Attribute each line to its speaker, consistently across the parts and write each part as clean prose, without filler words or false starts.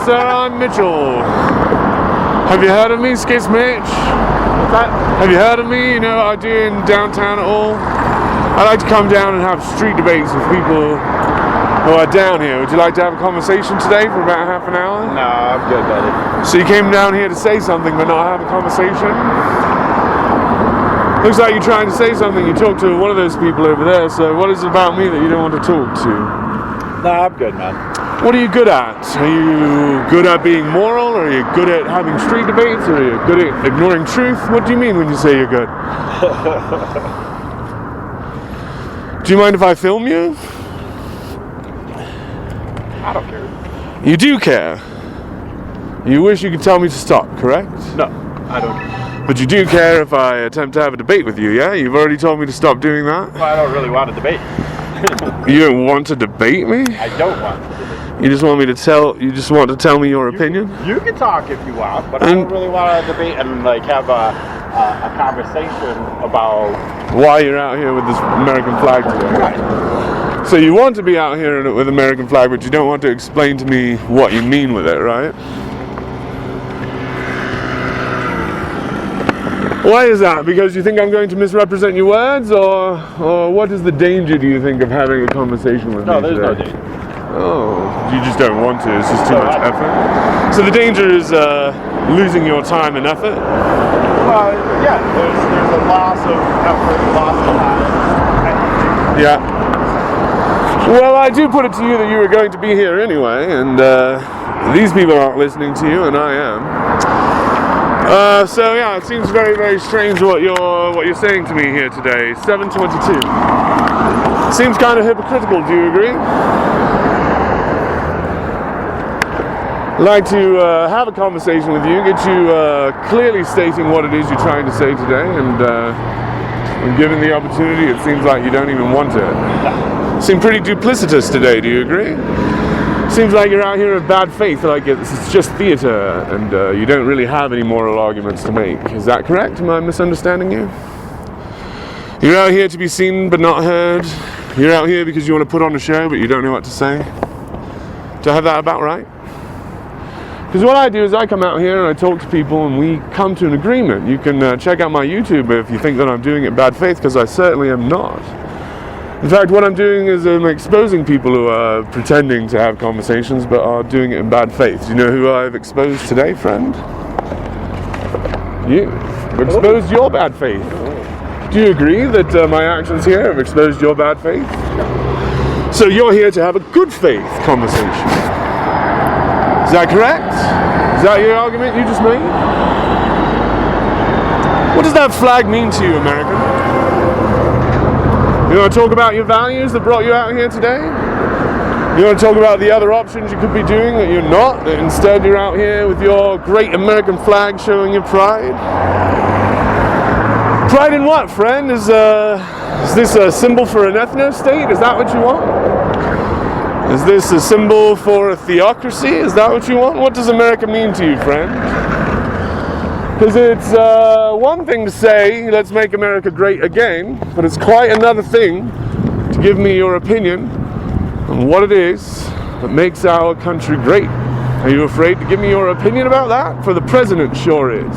Speaker 1: sir, I'm Mitchell. Have you heard of me, Skits Mitch?
Speaker 2: What's that?
Speaker 1: Have you heard of me? You know what I do in downtown at all? I like to come down and have street debates with people who are down here. Would you like to have a conversation today for about half an hour?
Speaker 2: No, I'm good, buddy.
Speaker 1: So you came down here to say something but not have a conversation? Looks like you're trying to say something. You talked to one of those people over there, so what is it about me that you don't want to talk to?
Speaker 2: No, I'm good, man.
Speaker 1: What are you good at? Are you good at being moral? Or are you good at having street debates? Or are you good at ignoring truth? What do you mean when you say you're good? Do you mind if I film you?
Speaker 2: I don't care.
Speaker 1: You do care. You wish you could tell me to stop, correct?
Speaker 2: No, I don't care.
Speaker 1: But you do care if I attempt to have a debate with you, yeah? You've already told me to stop doing that?
Speaker 2: Well, I don't really want to debate.
Speaker 1: You don't want to debate me?
Speaker 2: I don't want to debate.
Speaker 1: You just want to tell me your opinion?
Speaker 2: You can talk if you want, but I don't really want to debate and like have a conversation about
Speaker 1: why you're out here with this American flag today.
Speaker 2: Right.
Speaker 1: So you want to be out here with American flag, but you don't want to explain to me what you mean with it, right? Why is that? Because you think I'm going to misrepresent your words, or what is the danger, do you think, of having a conversation with me
Speaker 2: No, there's
Speaker 1: today?
Speaker 2: no danger.
Speaker 1: Oh, you just don't want to. It's just too much effort. So the danger is losing your time and effort?
Speaker 2: Well, yeah, there's a loss of effort, loss of time.
Speaker 1: Yeah. Well, I do put it to you that you were going to be here anyway, and these people aren't listening to you, and I am. So yeah, it seems very, very strange what you're saying to me here today. 7:22. Seems kind of hypocritical. Do you agree? I'd like to have a conversation with you, get you clearly stating what it is you're trying to say today, and given the opportunity, it seems like you don't even want it. Seem pretty duplicitous today. Do you agree? Seems like you're out here in bad faith, like it's just theater, and you don't really have any moral arguments to make. Is that correct? Am I misunderstanding you? You're out here to be seen but not heard. You're out here because you want to put on a show, but you don't know what to say. Do I have that about right? Because what I do is I come out here and I talk to people and we come to an agreement. You can check out my YouTube if you think that I'm doing it in bad faith, because I certainly am not. In fact, what I'm doing is I'm exposing people who are pretending to have conversations but are doing it in bad faith. Do you know who I've exposed today, friend? You. I've exposed your bad faith. Do you agree that my actions here have exposed your bad faith? So you're here to have a good faith conversation. Is that correct? Is that your argument you just made? What does that flag mean to you, American? You want to talk about your values that brought you out here today? You want to talk about the other options you could be doing that you're not, that instead you're out here with your great American flag showing your pride? Pride in what, friend? Is this a symbol for an ethno-state? Is that what you want? Is this a symbol for a theocracy? Is that what you want? What does America mean to you, friend? Because it's one thing to say, let's make America great again, but it's quite another thing to give me your opinion on what it is that makes our country great. Are you afraid to give me your opinion about that? For the president sure is.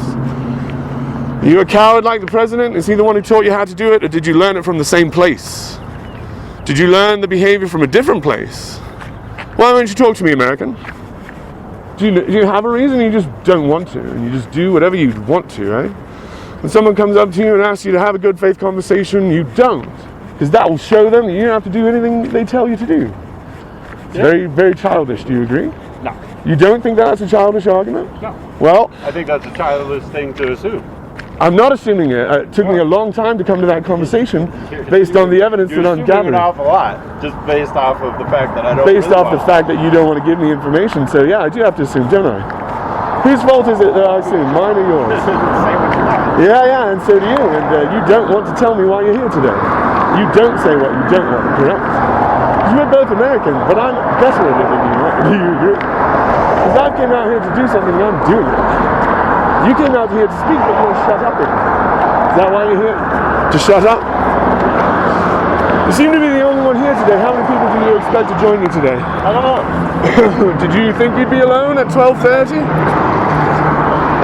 Speaker 1: Are you a coward like the president? Is he the one who taught you how to do it, or did you learn it from the same place? Did you learn the behavior from a different place? Why won't you talk to me, American? Do you have a reason? You just don't want to, and you just do whatever you want to, right? When someone comes up to you and asks you to have a good faith conversation, you don't, because that will show them that you don't have to do anything they tell you to do. It's very, very childish. Do you agree?
Speaker 2: No.
Speaker 1: You don't think that's a childish argument?
Speaker 2: No.
Speaker 1: Well,
Speaker 2: I think that's a childish thing to assume.
Speaker 1: I'm not assuming it. It took me a long time to come to that conversation based on the evidence that I'm gathering.
Speaker 2: You're assuming an awful lot, just based off of the fact that I don't
Speaker 1: Based off the fact that you don't want to give me information. So yeah, I do have to assume, don't I? Whose fault is it that I assume? Mine or yours?
Speaker 2: Say what you want.
Speaker 1: Yeah, and so do you. And you don't want to tell me why you're here today. You don't say what you don't want, correct? Because we're both American, but I'm better at it than you are. Do you agree? Because I came out here to do something and I'm doing it. You came out here to speak, but you won't shut up. Is that why you're here? To shut up? You seem to be the only one here here today? How many people do you expect to join you today?
Speaker 2: I don't know.
Speaker 1: Did you think you'd be alone at 12:30?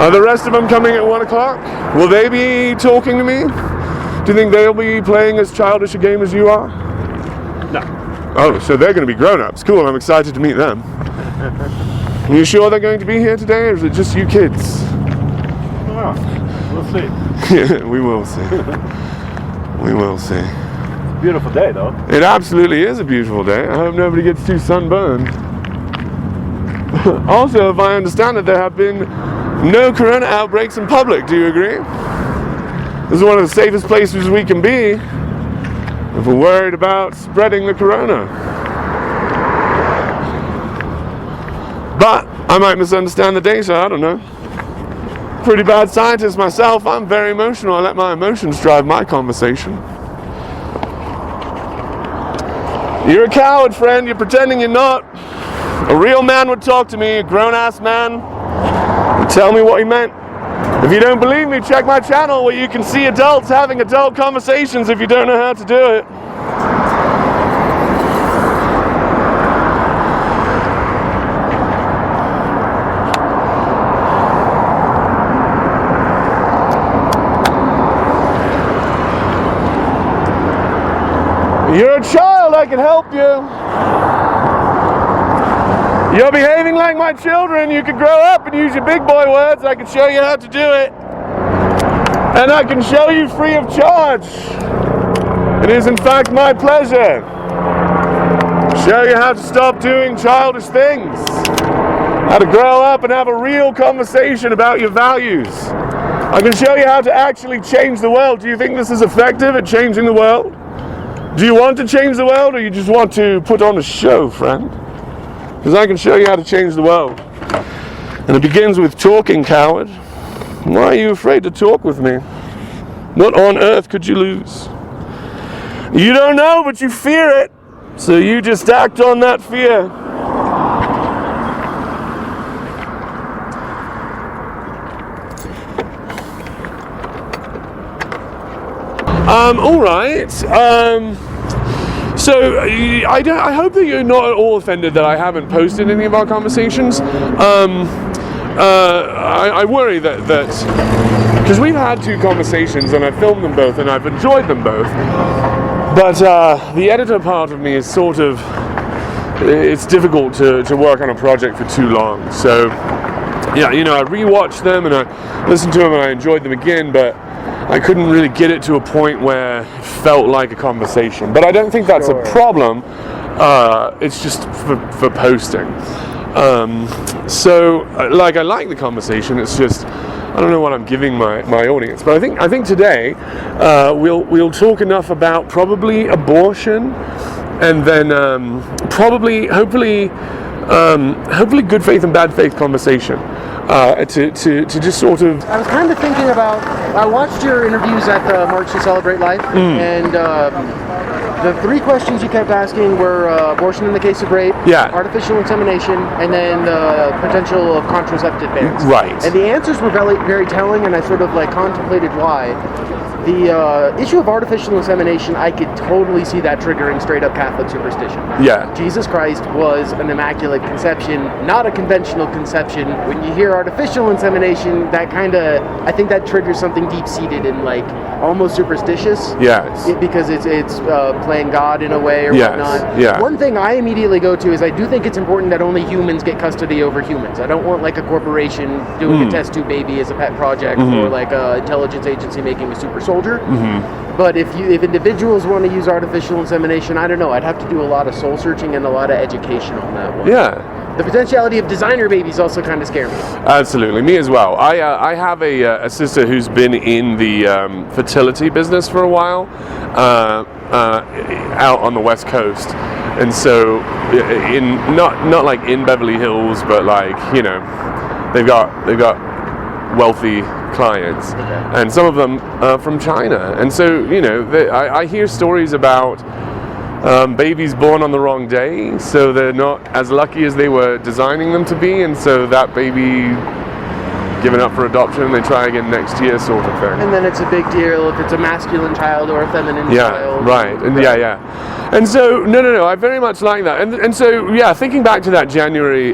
Speaker 1: Are the rest of them coming at 1 o'clock? Will they be talking to me? Do you think they'll be playing as childish a game as you are?
Speaker 2: No.
Speaker 1: Oh, so they're going to be grown-ups. Cool, I'm excited to meet them. Are you sure they're going to be here today, or is it just you kids?
Speaker 2: Well, we'll see.
Speaker 1: Yeah, we will see. We will see.
Speaker 2: Beautiful day, though.
Speaker 1: It absolutely is a beautiful day. I hope nobody gets too sunburned. Also, if I understand it, there have been no corona outbreaks in public. Do you agree? This is one of the safest places we can be if we're worried about spreading the corona. But I might misunderstand the data, I don't know. Pretty bad scientist myself. I'm very emotional. I let my emotions drive my conversation. You're a coward, friend. You're pretending you're not. A real man would talk to me, a grown-ass man, and tell me what he meant. If you don't believe me, check my channel where you can see adults having adult conversations if you don't know how to do it. You're a child, I can help you. You're behaving like my children. You could grow up and use your big boy words. I can show you how to do it. And I can show you free of charge. It is in fact my pleasure. Show you how to stop doing childish things. How to grow up and have a real conversation about your values. I can show you how to actually change the world. Do you think this is effective at changing the world? Do you want to change the world, or you just want to put on a show, friend? Because I can show you how to change the world. And it begins with talking, coward. Why are you afraid to talk with me? What on earth could you lose? You don't know, but you fear it. So you just act on that fear. All right. So I hope that you're not at all offended that I haven't posted any of our conversations. I worry that because we've had 2 conversations and I've filmed them both and I've enjoyed them both, but the editor part of me is sort of, it's difficult to work on a project for too long. So yeah, you know, I rewatched them and I listened to them and I enjoyed them again, but I couldn't really get it to a point where it felt like a conversation. But I don't think that's a problem. It's just for posting. So, like, I like the conversation. It's just I don't know what I'm giving my audience. But I think today we'll talk enough about probably abortion, and then hopefully good faith and bad faith conversation. To just sort of...
Speaker 3: I was kind of thinking about, I watched your interviews at the March to Celebrate Life, and the 3 questions you kept asking were abortion in the case of rape, artificial insemination, and then the potential of contraceptive bans.
Speaker 1: Right.
Speaker 3: And the answers were very, very telling, and I sort of like contemplated why. The issue of artificial insemination, I could totally see that triggering straight up Catholic superstition.
Speaker 1: Yeah.
Speaker 3: Jesus Christ was an immaculate conception, not a conventional conception. When you hear artificial insemination, that kind of, I think that triggers something deep seated and like almost superstitious.
Speaker 1: Yes.
Speaker 3: Because it's playing God in a way or whatnot.
Speaker 1: Yeah.
Speaker 3: One thing I immediately go to is I do think it's important that only humans get custody over humans. I don't want like a corporation doing a test tube baby as a pet project, or like an intelligence agency making a super soldier. But if individuals want to use artificial insemination, I don't know. I'd have to do a lot of soul searching and a lot of education on that one.
Speaker 1: Yeah.
Speaker 3: The potentiality of designer babies also kind of scare me.
Speaker 1: Absolutely, me as well. I have a sister who's been in the fertility business for a while, out on the West Coast, and so in not like in Beverly Hills, but like, you know, they've got wealthy clients, and some of them from China, and so, you know, I hear stories about babies born on the wrong day, so they're not as lucky as they were designing them to be, and so that baby given up for adoption, and they try again next year, sort of thing.
Speaker 3: And then it's a big deal if it's a masculine child or a feminine child.
Speaker 1: Right. And yeah. And so, no, I very much like that. And so, yeah, thinking back to that January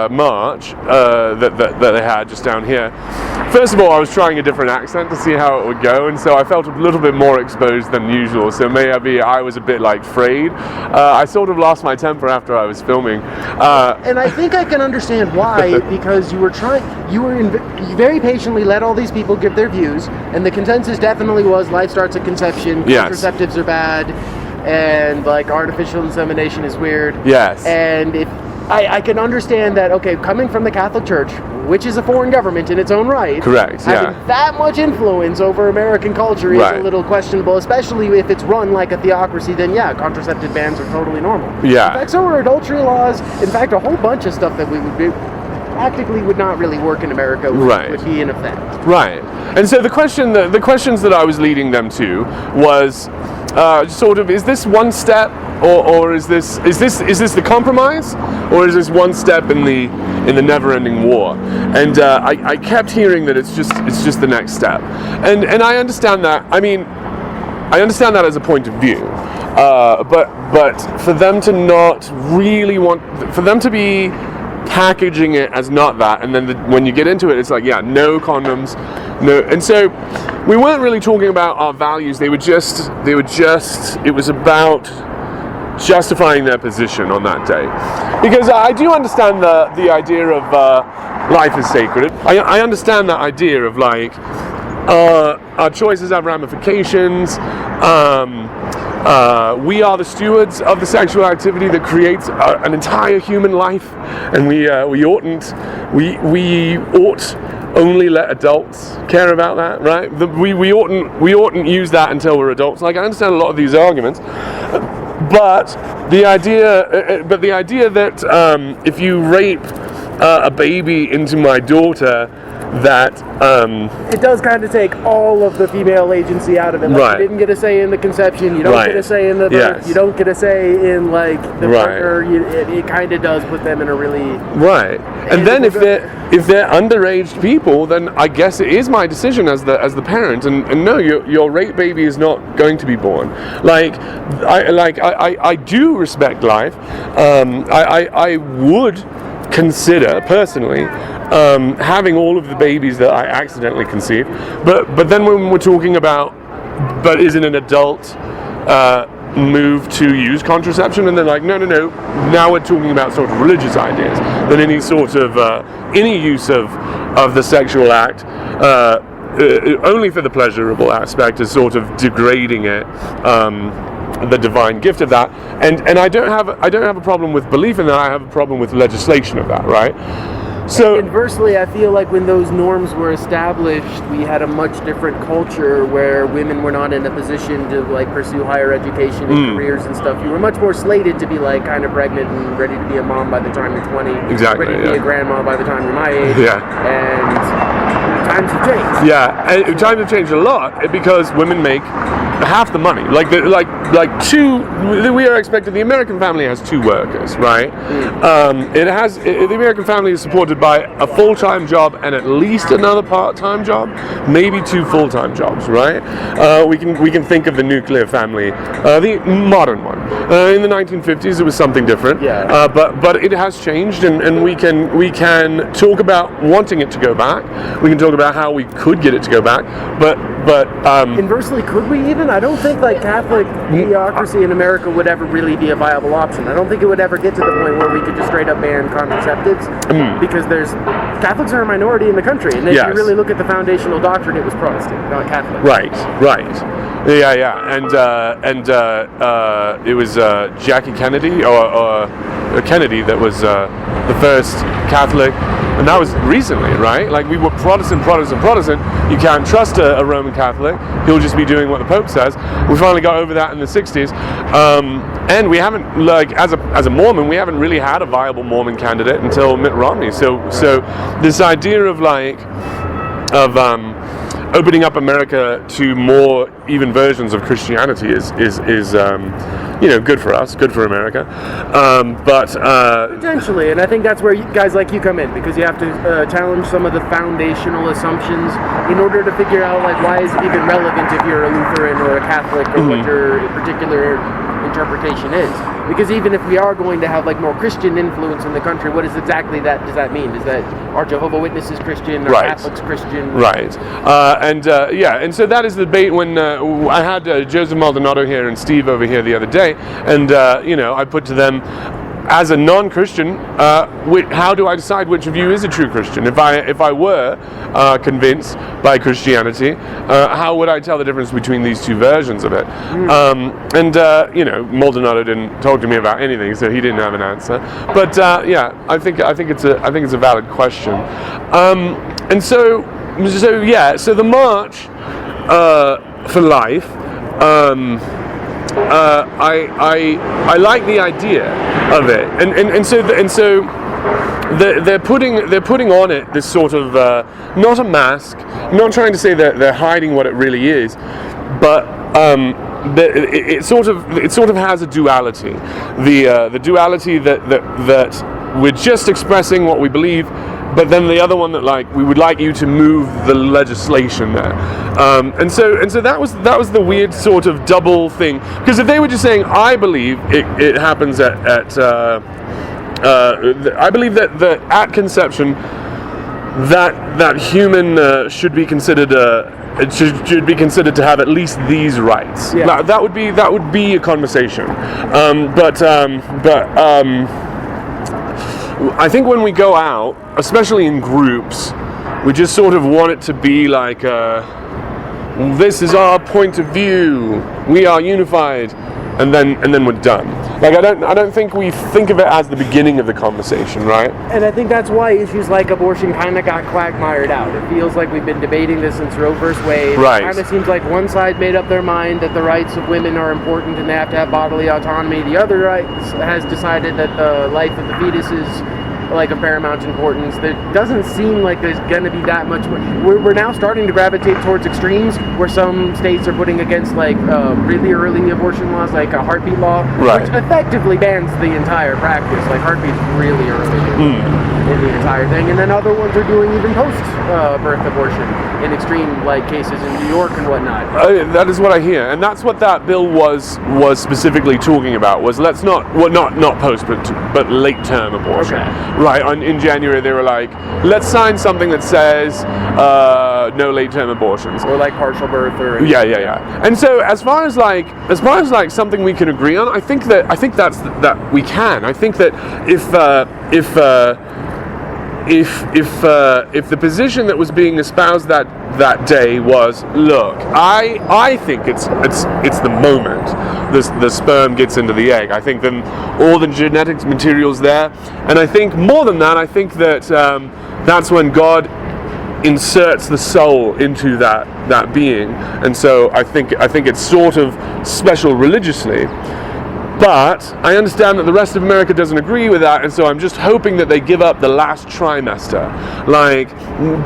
Speaker 1: march that they had just down here, first of all, I was trying a different accent to see how it would go, and so I felt a little bit more exposed than usual, so maybe I was a bit, like, frayed. I sort of lost my temper after I was filming.
Speaker 3: And I think I can understand why, because you very patiently let all these people give their views, and the consensus definitely was life starts at conception,
Speaker 1: Yes.
Speaker 3: contraceptives are bad, and like artificial insemination is weird.
Speaker 1: Yes.
Speaker 3: And if I can understand that, okay, coming from the Catholic Church, which is a foreign government in its own right,
Speaker 1: Correct,
Speaker 3: having
Speaker 1: yeah.
Speaker 3: that much influence over American culture is
Speaker 1: Right.
Speaker 3: a little questionable, especially if it's run like a theocracy. Then yeah, contraceptive bans are totally normal.
Speaker 1: Yeah.
Speaker 3: In fact, so are adultery laws. In fact, a whole bunch of stuff that we would do practically would not really work in America would be in effect.
Speaker 1: Right. And so the questions that I was leading them to was sort of, is this one step, or is this the compromise, or is this one step in the never-ending war? And I kept hearing that it's just the next step, and I understand that. I mean, I understand that as a point of view, but for them to not really for them to be packaging it as not that, and then when you get into it, it's like, yeah, no condoms, no. And so we weren't really talking about our values. They were just it was about justifying their position on that day, because I do understand the idea of life is sacred. I understand that idea of, like, our choices have ramifications. We are the stewards of the sexual activity that creates an entire human life, and we ought only let adults care about that, right? We oughtn't use that until we're adults. Like, I understand a lot of these arguments, but the idea that if you rape a baby into my daughter, that
Speaker 3: it does kind of take all of the female agency out of it. Like,
Speaker 1: Right.
Speaker 3: you didn't get a say in the conception, you don't
Speaker 1: Right.
Speaker 3: get a say in the birth,
Speaker 1: Yes.
Speaker 3: you don't get a say in, like, the
Speaker 1: Right.
Speaker 3: partner. It kind of does put them in a really...
Speaker 1: right. And
Speaker 3: And
Speaker 1: then
Speaker 3: we're
Speaker 1: if they're underage people, then I guess it is my decision as the parent. And no, your rape baby is not going to be born. I do respect life. I would consider personally having all of the babies that I accidentally conceived, but then when we're talking about, but isn't an adult move to use contraception, and they're like, no, now we're talking about sort of religious ideas, then any sort of any use of the sexual act only for the pleasurable aspect is sort of degrading it, the divine gift of that, and I don't have a problem with belief in that. I have a problem with legislation of that, right? So
Speaker 3: Inversely, I feel like when those norms were established, we had a much different culture where women were not in a position to, like, pursue higher education and careers and stuff. You were much more slated to be, like, kind of pregnant and ready to be a mom by the time you're 20.
Speaker 1: Exactly,
Speaker 3: Ready to be a grandma by the time you're my age.
Speaker 1: Yeah.
Speaker 3: And times have changed.
Speaker 1: yeah, and times have changed a lot because women make half the money. We are expected. The American family has 2 workers, right? The American family is supported by a full-time job and at least another part-time job, maybe 2 full-time jobs, right? We can think of the nuclear family, the modern one. In the 1950s, it was something different.
Speaker 3: Yeah.
Speaker 1: But it has changed, and we can talk about wanting it to go back. We can talk about how we could get it to go back, but
Speaker 3: Inversely, could we even? I don't think, like, Catholic theocracy in America would ever really be a viable option. I don't think it would ever get to the point where we could just straight up ban contraceptives, because Catholics are a minority in the country, and if
Speaker 1: Yes.
Speaker 3: you really look at the foundational doctrine, it was Protestant, not Catholic.
Speaker 1: Right. Yeah, and it was Jackie Kennedy or Kennedy that was the first Catholic, and that was recently, right? Like, we were Protestant. You can't trust a Roman Catholic; he'll just be doing what the Pope says. We finally got over that in the '60s, and we haven't, like, as a Mormon, we haven't really had a viable Mormon candidate until Mitt Romney. So this idea of opening up America to more even versions of Christianity is good for us, good for America.
Speaker 3: Potentially, and I think that's where guys like you come in, because you have to challenge some of the foundational assumptions in order to figure out, like, why is it even relevant if you're a Lutheran or a Catholic, or what your particular interpretation is. Because even if we are going to have like more Christian influence in the country, what is exactly that does that mean? Is that are Jehovah's Witnesses Christian? Are
Speaker 1: Right.
Speaker 3: Catholics Christian?
Speaker 1: Right. And so that is the debate when I had Joseph Maldonado here and Steve over here the other day, and I put to them, as a non-Christian, how do I decide which of you is a true Christian? If I were convinced by Christianity, how would I tell the difference between these two versions of it? Maldonado didn't talk to me about anything, so he didn't have an answer. But I think it's a valid question. So the March for Life. I like the idea of it, and so they're putting on it this sort of not a mask. I'm not trying to say that they're hiding what it really is, but it sort of has a duality. The duality that we're just expressing what we believe. But then the other one that we would like you to move the legislation there, and so that was the weird sort of double thing. Because if they were just saying, I believe it happens I believe that at conception that human should be considered should be considered to have at least these rights.
Speaker 3: Yeah.
Speaker 1: That would be a conversation, I think when we go out, especially in groups, we just sort of want it to be like, this is our point of view, we are unified, and then we're done. Like I don't think we think of it as the beginning of the conversation, right?
Speaker 3: And I think that's why issues like abortion kind of got quagmired out. It feels like we've been debating this since Roe vs. Wade.
Speaker 1: Right.
Speaker 3: It kind of seems like one side made up their mind that the rights of women are important and they have to have bodily autonomy. The other has decided that the life of the fetus is like of paramount importance. There doesn't seem like there's going to be that much. We're now starting to gravitate towards extremes where some states are putting against like really early abortion laws, like a heartbeat law,
Speaker 1: right,
Speaker 3: which effectively bans the entire practice. Like heartbeat's really early in the entire thing, and then other ones are doing even post-birth abortion in extreme like cases in New York and whatnot.
Speaker 1: That is what I hear, and that's what that bill was specifically talking about. Was let's not post but late term abortion.
Speaker 3: Okay.
Speaker 1: Right, in January they were like, let's sign something that says no late-term abortions,
Speaker 3: or like partial birth, or
Speaker 1: yeah. And so as far as like something we can agree on, I think that we can. I think that if the position that was being espoused that day was, look, I think it's the moment the sperm gets into the egg. I think then all the genetics material's there, and I think more than that, I think that that's when God inserts the soul into that being, and so I think it's sort of special religiously. But I understand that the rest of America doesn't agree with that, and so I'm just hoping that they give up the last trimester. Like,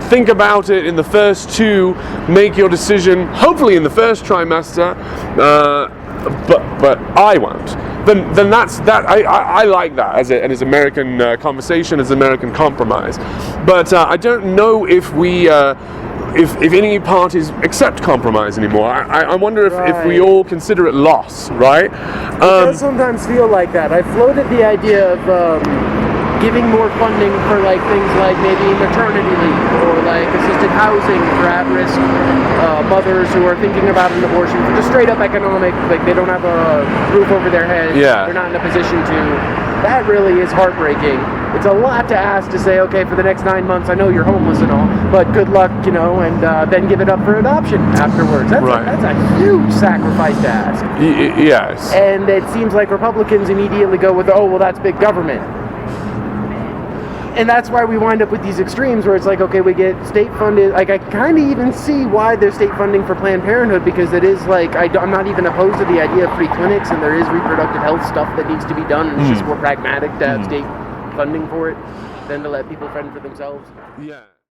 Speaker 1: think about it in the first two, make your decision, hopefully in the first trimester, but I won't. Then that's that. I like that as an American conversation, as an American compromise. But I don't know if we. If any parties accept compromise anymore. I wonder if we all consider it loss, right?
Speaker 3: It does sometimes feel like that. I floated the idea of giving more funding for like things like maybe maternity leave or like assisted housing for at-risk mothers who are thinking about an abortion for just straight up economic, like they don't have a roof over their head,
Speaker 1: yeah,
Speaker 3: they're not in a position to. That really is heartbreaking. It's a lot to ask to say, okay, for the next 9 months, I know you're homeless and all, but good luck, and then give it up for adoption afterwards. That's a huge sacrifice to ask.
Speaker 1: Yes.
Speaker 3: And it seems like Republicans immediately go with, oh, well, that's big government. And that's why we wind up with these extremes where it's like, okay, we get state funded. Like, I kind of even see why there's state funding for Planned Parenthood, because it is like, I'm not even opposed to the idea of free clinics, and there is reproductive health stuff that needs to be done. And it's just more pragmatic to have state funding for it than to let people fend for themselves.
Speaker 1: Yeah.